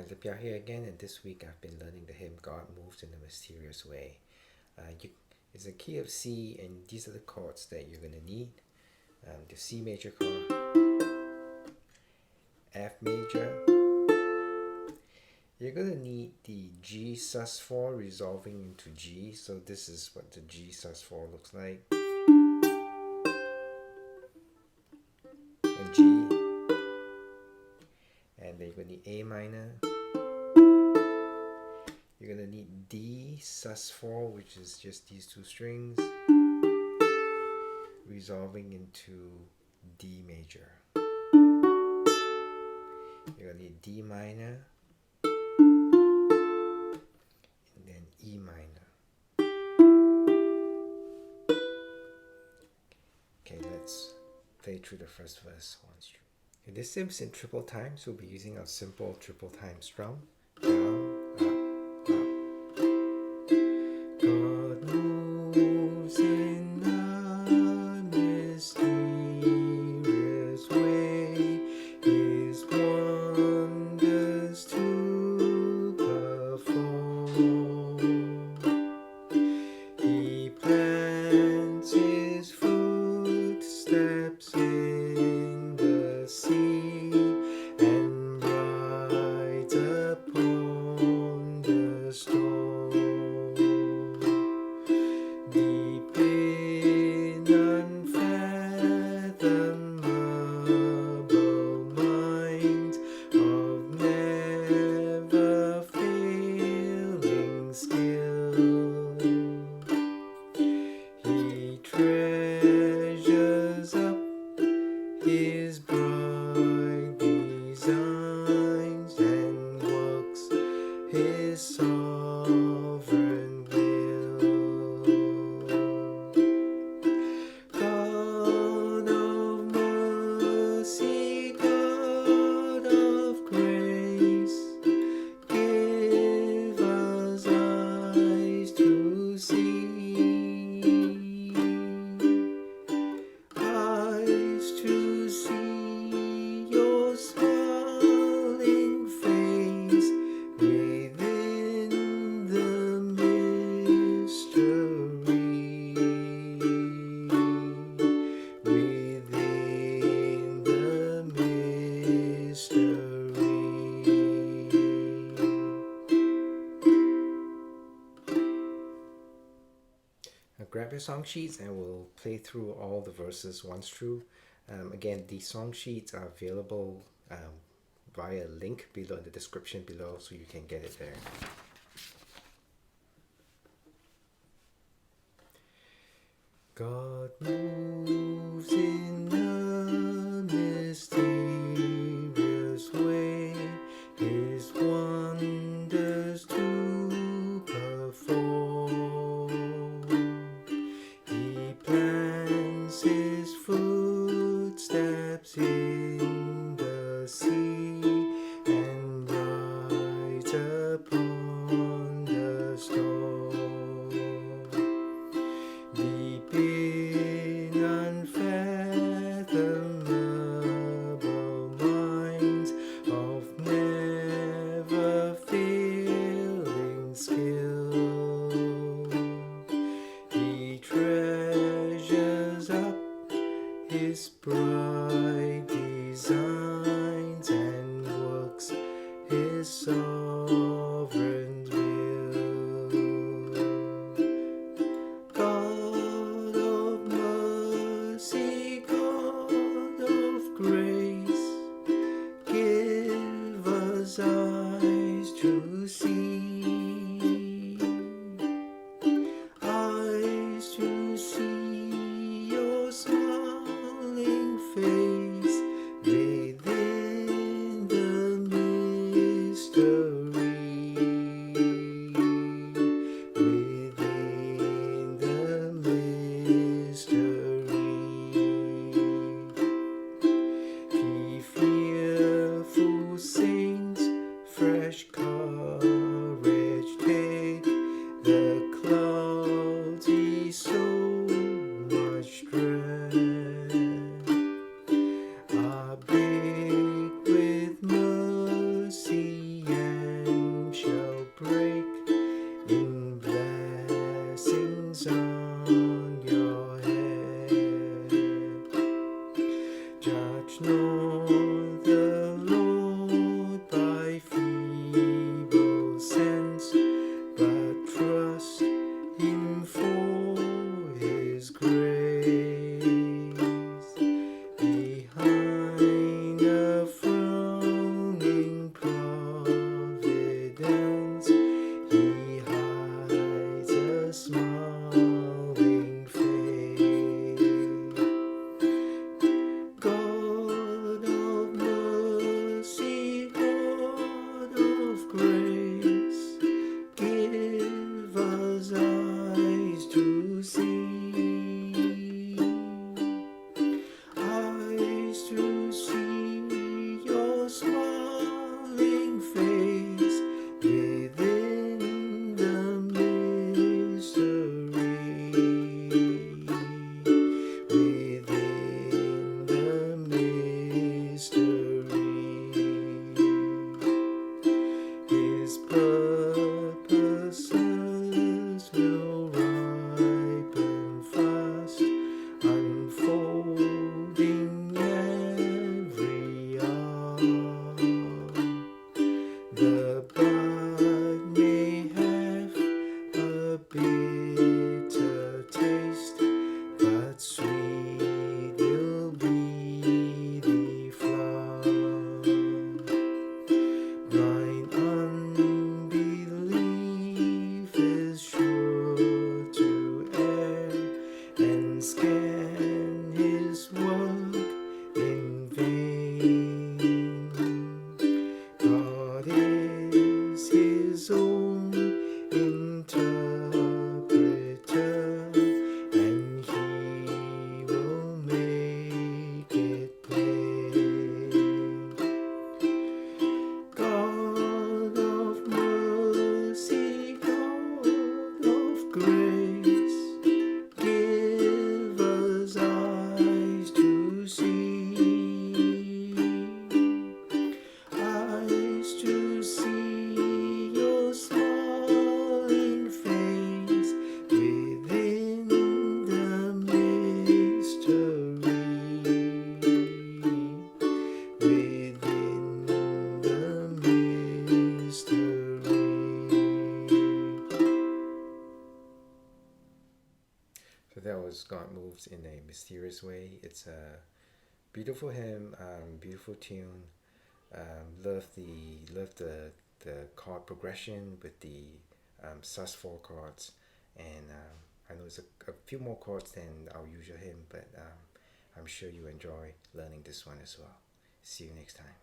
Libya here again, and this week I've been learning the hymn God Moves in a Mysterious Way. It's a key of C, and these are the chords that you're going to need. The C major chord, F major. You're going to need the G sus4 resolving into G, so this is what the G sus4 looks like. And G. And then you're going to need A minor. You're going to need D sus4, which is just these two strings, resolving into D major. You're going to need D minor, and then E minor. Okay, let's play through the first verse once through. Okay, this hymn's in triple time, so we'll be using our simple triple time strum. Down, up, up. God moves in a mysterious way, His wonders to perform. He plants His footsteps in the sea and rides upon the storm. Deep in unfathomable minds of never failing skill, He treasures up His bright designs and works His sovereign will. God of mercy, God of grace, give us eyes to see, eyes to see Your smiling face within the mystery, within the mystery. Now grab your song sheets and we'll play through all the verses once through. Again, the song sheets are available via a link below in the description below, so you can get it there. God moves in a mysterious way, His wonders to perform. He plants His footsteps in the sea and rides upon the storm. Deep in unfathomable minds of never failing skill, He treasures up His bright designs Judge not the Lord by feeble sense, but trust Him for His grace. Behind a frowning providence, He hides a smiling face. God of mercy, God of grace, give us eyes to see, eyes to see your smiling face within the mystery, within the mystery. His purposes will ripen fast, unfolding every hour. The bud may have a bitter taste, but sweet will be the flower. Blind unbelief is sure to err and scan His work in vain. God is His own interpreter, and He will make it plain. God of mercy, God of grace, give us eyes to see, eyes to see your smiling face within the mystery, within the mystery. So that was God Moves in a Mysterious Way. It's a beautiful hymn, beautiful tune. Love the chord progression with the sus4 chords, and I know there's a few more chords than our usual hymn, but I'm sure you enjoy learning this one as well. See you next time.